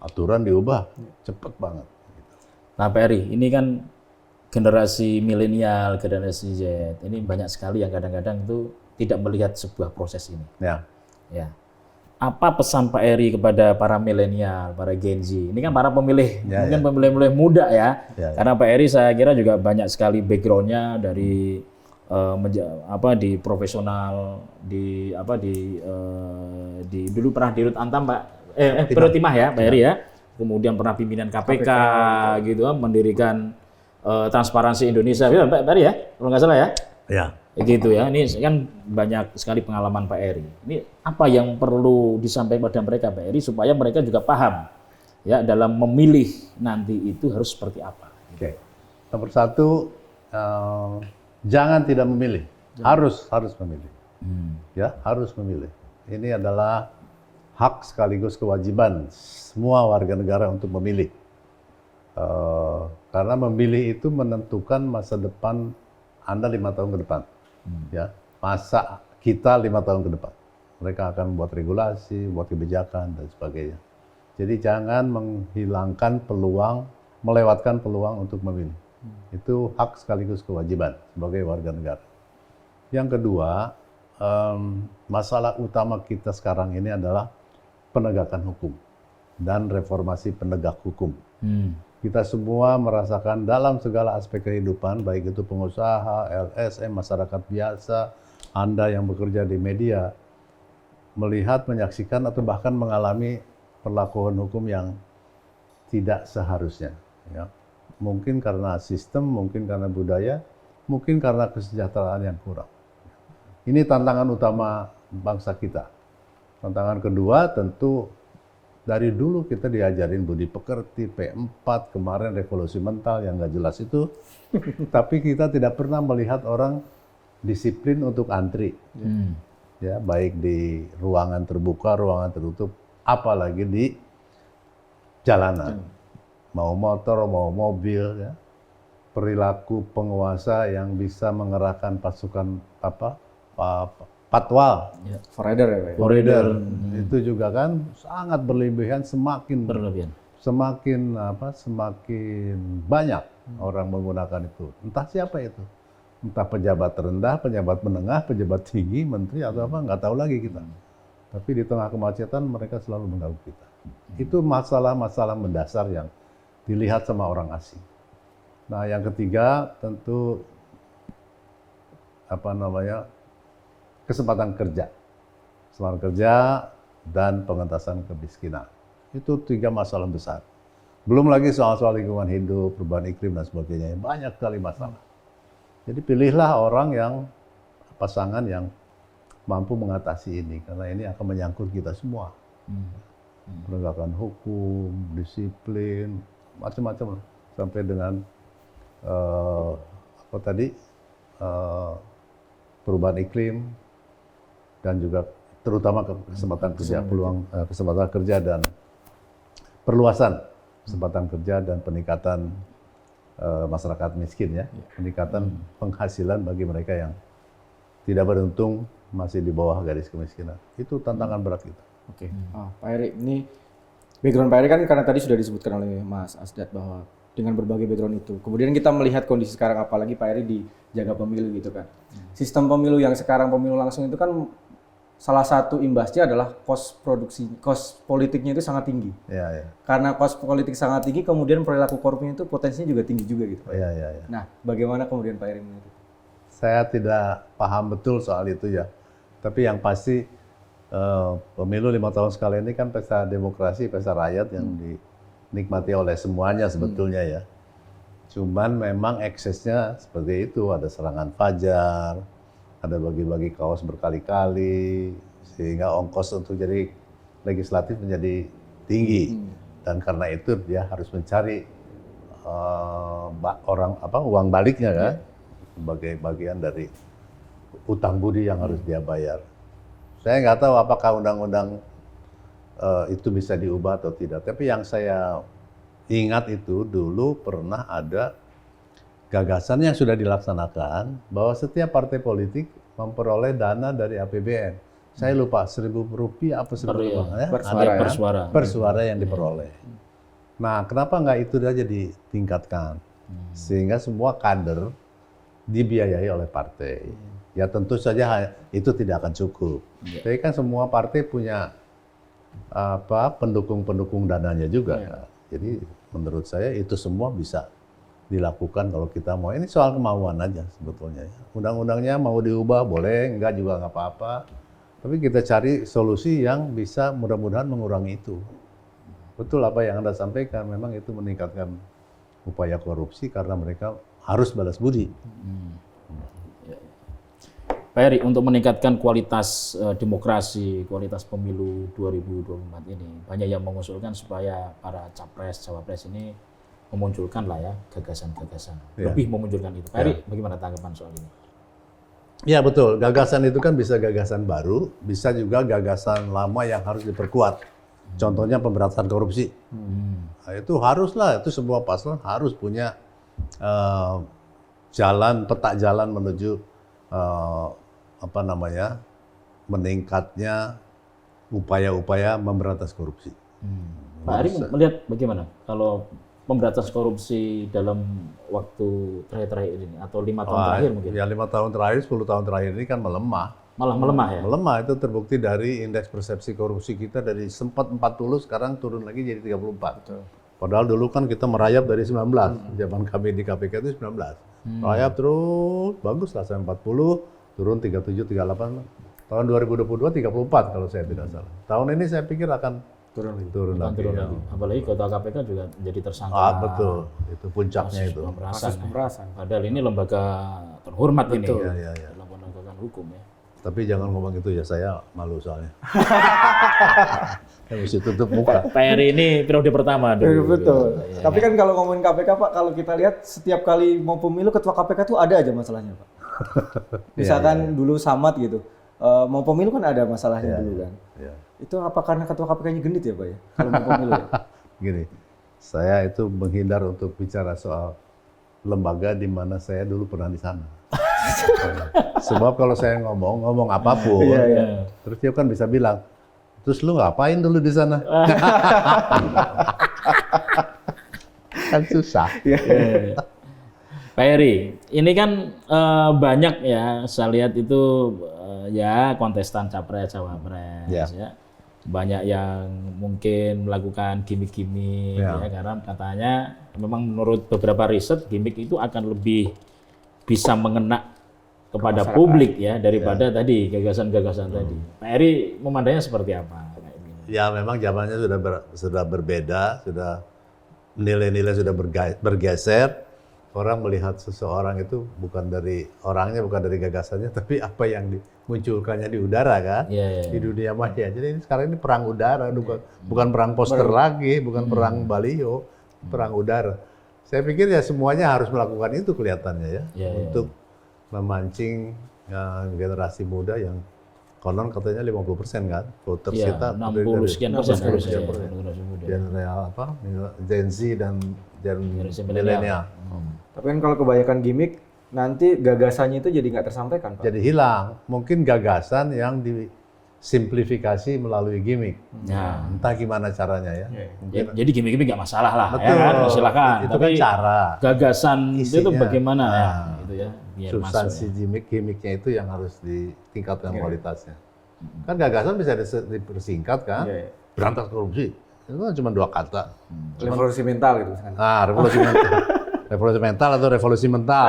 Aturan diubah cepet banget. Nah Pak Eri, ini kan generasi milenial, generasi Z, ini banyak sekali yang kadang-kadang itu tidak melihat sebuah proses ini. Ya. Apa pesan Pak Eri kepada para milenial, para Gen Z? Ini kan para pemilih, mungkin pemilih-pemilih muda ya. Karena Pak Eri saya kira juga banyak sekali backgroundnya dari di profesional, dulu pernah di Rut Antam Pak, Perut Timah ya Pak Eri ya. Kemudian pernah pimpinan KPK gitu, mendirikan Transparansi Indonesia, ya, Pak Eri ya, kalau nggak salah ya. Ya. Gitu ya, ini kan banyak sekali pengalaman Pak Eri. Ini apa yang perlu disampaikan pada mereka Pak Eri supaya mereka juga paham ya dalam memilih nanti itu harus seperti apa. Oke. Nomor satu, jangan tidak memilih, harus memilih. Ya, harus memilih. Ini adalah hak sekaligus kewajiban semua warga negara untuk memilih. Karena memilih itu menentukan masa depan Anda 5 tahun ke depan. Ya, masa kita 5 tahun ke depan. Mereka akan buat regulasi, buat kebijakan dan sebagainya. Jadi jangan menghilangkan peluang, melewatkan peluang untuk memilih. Itu hak sekaligus kewajiban sebagai warga negara. Yang kedua, masalah utama kita sekarang ini adalah penegakan hukum dan reformasi penegak hukum. Kita semua merasakan dalam segala aspek kehidupan, baik itu pengusaha, LSM, masyarakat biasa, Anda yang bekerja di media, melihat, menyaksikan, atau bahkan mengalami perlakuan hukum yang tidak seharusnya. Ya. Mungkin karena sistem, mungkin karena budaya, mungkin karena kesejahteraan yang kurang. Ini tantangan utama bangsa kita. Tantangan kedua tentu dari dulu kita diajarin budi pekerti, P4, kemarin revolusi mental yang nggak jelas itu. Tapi kita tidak pernah melihat orang disiplin untuk antri. Ya, baik di ruangan terbuka, ruangan tertutup, apalagi di jalanan. Mau motor, mau mobil, ya. Perilaku penguasa yang bisa mengerahkan pasukan patwal, Forrider ya Pak? Forrider, itu juga kan sangat berlebihan, semakin banyak orang menggunakan itu. Entah siapa itu, entah pejabat rendah, pejabat menengah, pejabat tinggi, menteri atau apa, nggak tahu lagi kita. Tapi di tengah kemacetan mereka selalu mengganggu kita. Itu masalah-masalah mendasar yang dilihat sama orang asing. Nah, yang ketiga tentu kesempatan kerja. Kesempatan kerja dan pengentasan kemiskinan. Itu 3 masalah besar. Belum lagi soal-soal lingkungan hidup, perubahan iklim dan sebagainya. Banyak sekali masalah. Jadi pilihlah orang yang pasangan yang mampu mengatasi ini karena ini akan menyangkut kita semua. Penegakan hukum, disiplin, macam-macam lah. Sampai dengan perubahan iklim dan juga terutama kesempatan kerja, peluang kesempatan kerja dan perluasan kesempatan kerja dan peningkatan masyarakat miskin ya, peningkatan penghasilan bagi mereka yang tidak beruntung masih di bawah garis kemiskinan. Itu tantangan berat kita. Oke. Pak Heri, ini background Pak Heri kan karena tadi sudah disebutkan oleh Mas Asdat bahwa dengan berbagai background itu, kemudian kita melihat kondisi sekarang apalagi Pak Heri dijaga pemilu gitu kan. Sistem pemilu yang sekarang pemilu langsung itu kan salah satu imbasnya adalah kos politiknya itu sangat tinggi. Ya. Karena kos politik sangat tinggi, kemudian perilaku korupsinya itu potensinya juga tinggi juga gitu. Ya. Nah, bagaimana kemudian Pak Heri melihat itu? Saya tidak paham betul soal itu ya. Tapi yang pasti pemilu 5 tahun sekali ini kan pesta demokrasi, pesta rakyat yang dinikmati oleh semuanya sebetulnya ya. Cuman memang eksesnya seperti itu, ada serangan fajar, ada bagi-bagi kaos berkali-kali, sehingga ongkos untuk jadi legislatif menjadi tinggi. Dan karena itu dia harus mencari uang baliknya kan, sebagai bagian dari utang budi yang harus dia bayar. Saya nggak tahu apakah undang-undang itu bisa diubah atau tidak. Tapi yang saya ingat itu dulu pernah ada gagasan yang sudah dilaksanakan bahwa setiap partai politik memperoleh dana dari APBN. Saya lupa Rp1.000 apa per suara yang diperoleh. Nah, kenapa nggak itu saja ditingkatkan sehingga semua kader dibiayai oleh partai. Ya tentu saja itu tidak akan cukup. Tapi kan semua partai punya pendukung-pendukung dananya juga. Jadi menurut saya itu semua bisa dilakukan kalau kita mau. Ini soal kemauan aja sebetulnya. Undang-undangnya mau diubah boleh, enggak juga nggak apa-apa. Tapi kita cari solusi yang bisa mudah-mudahan mengurangi itu. Betul apa yang Anda sampaikan, memang itu meningkatkan upaya korupsi karena mereka harus balas budi. Pak Heri, untuk meningkatkan kualitas demokrasi, kualitas pemilu 2024 ini, banyak yang mengusulkan supaya para capres, cawapres ini memunculkan lah ya gagasan-gagasan, lebih memunculkan itu. Pak Heri, bagaimana tanggapan soal ini? Ya betul, gagasan itu kan bisa gagasan baru, bisa juga gagasan lama yang harus diperkuat. Contohnya pemberantasan korupsi. Nah, itu haruslah, itu semua paslon harus punya peta jalan menuju meningkatnya upaya-upaya memberantas korupsi. Pak Heri melihat bagaimana kalau pemberantasan korupsi dalam waktu terakhir ini atau 5 tahun terakhir mungkin? Ya 5 tahun terakhir, 10 tahun terakhir ini kan melemah. Malah melemah ya? Melemah, itu terbukti dari indeks persepsi korupsi kita dari sempat 40 sekarang turun lagi jadi 34. Betul. Padahal dulu kan kita merayap dari 19, zaman kami di KPK itu 19. Merayap terus, bagus lah sampai 40, turun 37, 38. Tahun 2022 34 kalau saya tidak salah. Tahun ini saya pikir akan turun lagi. Apalagi kota KPK juga menjadi tersangka. Betul, itu puncaknya itu. Pemerasan. Padahal ini lembaga terhormat ini dalam penegakan hukum ya. Tapi jangan ngomong itu ya, saya malu soalnya. Saya mesti tutup muka. Pak Heri ini periode pertama dulu. Betul. Ya. Tapi kan kalau ngomongin KPK Pak, kalau kita lihat setiap kali mau pemilu ketua KPK tuh ada aja masalahnya Pak. Misalkan dulu Samad gitu, mau pemilu kan ada masalahnya dulu kan. Ya. Itu apa karena ketua KPK-nya genit ya Pak ya? Kalau mau pemilu ya? Gini, saya itu menghindar untuk bicara soal lembaga di mana saya dulu pernah di sana. Sebab kalau saya ngomong apapun, terus dia kan bisa bilang, terus lu ngapain dulu di sana? Kan susah. Pak Heri, ini kan banyak ya, saya lihat itu ya kontestan capres, cawapres ya. Banyak yang mungkin melakukan gimmick-gimmick ya, karena katanya memang menurut beberapa riset gimmick itu akan lebih bisa mengena kepada publik ya daripada tadi gagasan-gagasan tadi. Pak Heri memandangnya seperti apa? Ya memang zamannya sudah berbeda, sudah nilai-nilai sudah bergeser. orang melihat seseorang itu bukan dari orangnya, bukan dari gagasannya, tapi apa yang dimunculkannya di udara kan, di dunia maya. Jadi ini sekarang ini perang udara, bukan perang poster lagi, bukan perang baliho, perang udara. Saya pikir ya semuanya harus melakukan itu kelihatannya ya, untuk memancing generasi muda yang konon katanya 50% kan, voters kita 60 sekian persen harusnya. General apa, Gen Z dan milenial. Tapi kan kalau kebanyakan gimmick, nanti gagasannya itu jadi nggak tersampaikan, Pak. Jadi hilang. Mungkin gagasan yang disimplifikasi melalui gimmick. Nah, Entah gimana caranya ya. jadi gimmick-gimmick nggak masalah lah, Betul. ya kan? Silakan. Itu Tapi kan cara. gagasan itu Isinya. bagaimana ya? Nah, Itu ya. Biar Substansi masuk, ya. gimmicknya itu yang harus ditingkatkan kualitasnya. Kan gagasan bisa dipersingkat kan? Berantas korupsi. Itu kan cuma 2 kata. Revolusi mental gitu misalkan. Ah, revolusi mental. Revolusi mental atau revolusi mental.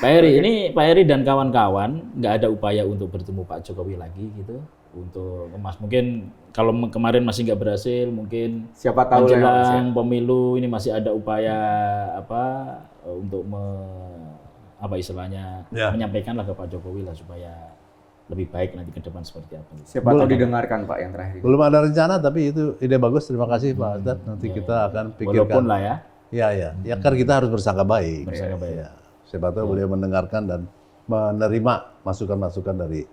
Pak Heri dan kawan-kawan nggak ada upaya untuk bertemu Pak Jokowi lagi gitu, untuk mungkin kalau kemarin masih nggak berhasil, mungkin Siapa tahu lah ya, Mas, ya. menjelang pemilu ini masih ada upaya untuk menyampaikanlah ke Pak Jokowi lah supaya lebih baik nanti ke depan seperti apa. Siapa tahu didengarkan, Pak, yang terakhir. Belum ada rencana, tapi itu ide bagus. Terima kasih Pak Haddad. Nanti kita akan pikirkan. Walaupun lah ya. Ya, kan kita harus bersangka baik. Bersangka baik. Ya. Siapa tahu beliau mendengarkan dan menerima masukan-masukan dari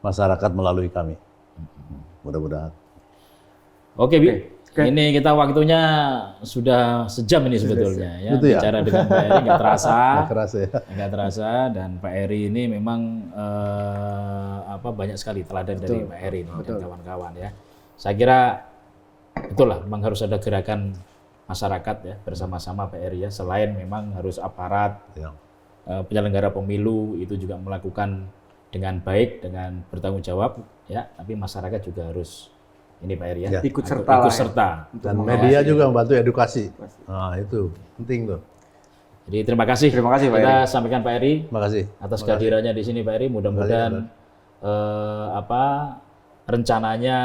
masyarakat melalui kami. Mudah-mudahan. Oke, Bi. Ini kita waktunya sudah sejam ini sebetulnya ya. Gitu ya? Bicara dengan Pak Heri nggak terasa. Nggak terasa dan Pak Heri ini memang banyak sekali teladan dari Pak Heri dan kawan-kawan ya. Saya kira betul lah, memang harus ada gerakan masyarakat ya bersama-sama Pak Heri ya. Selain memang harus aparat penyelenggara pemilu itu juga melakukan dengan baik, dengan bertanggung jawab ya. Tapi masyarakat juga harus ini Pak Heri ya, ikut serta. Dan media juga membantu edukasi. Nah, itu penting tuh. Jadi terima kasih Pak Heri. Sampaikan Pak Heri. Terima kasih Atas kehadirannya di sini Pak Heri. Mudah-mudahan rencananya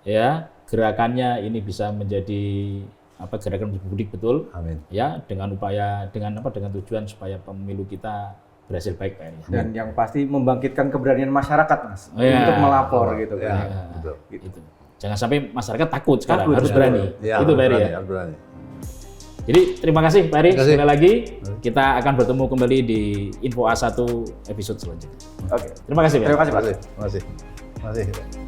ya, gerakannya ini bisa menjadi gerakan publik betul. Amin. Ya, dengan tujuan supaya pemilu kita berhasil baik Pak Heri. Dan yang pasti membangkitkan keberanian masyarakat, Mas, untuk melapor gitu kan. Betul. Gitu. Jangan sampai masyarakat takut sekarang, harus berani. Ya, itu Pak Heri ya. Harus berani. Jadi terima kasih Pak Heri sekali lagi. Kita akan bertemu kembali di Info A1 episode selanjutnya. Oke. Terima kasih Pak. Terima kasih, Pak. Terima kasih.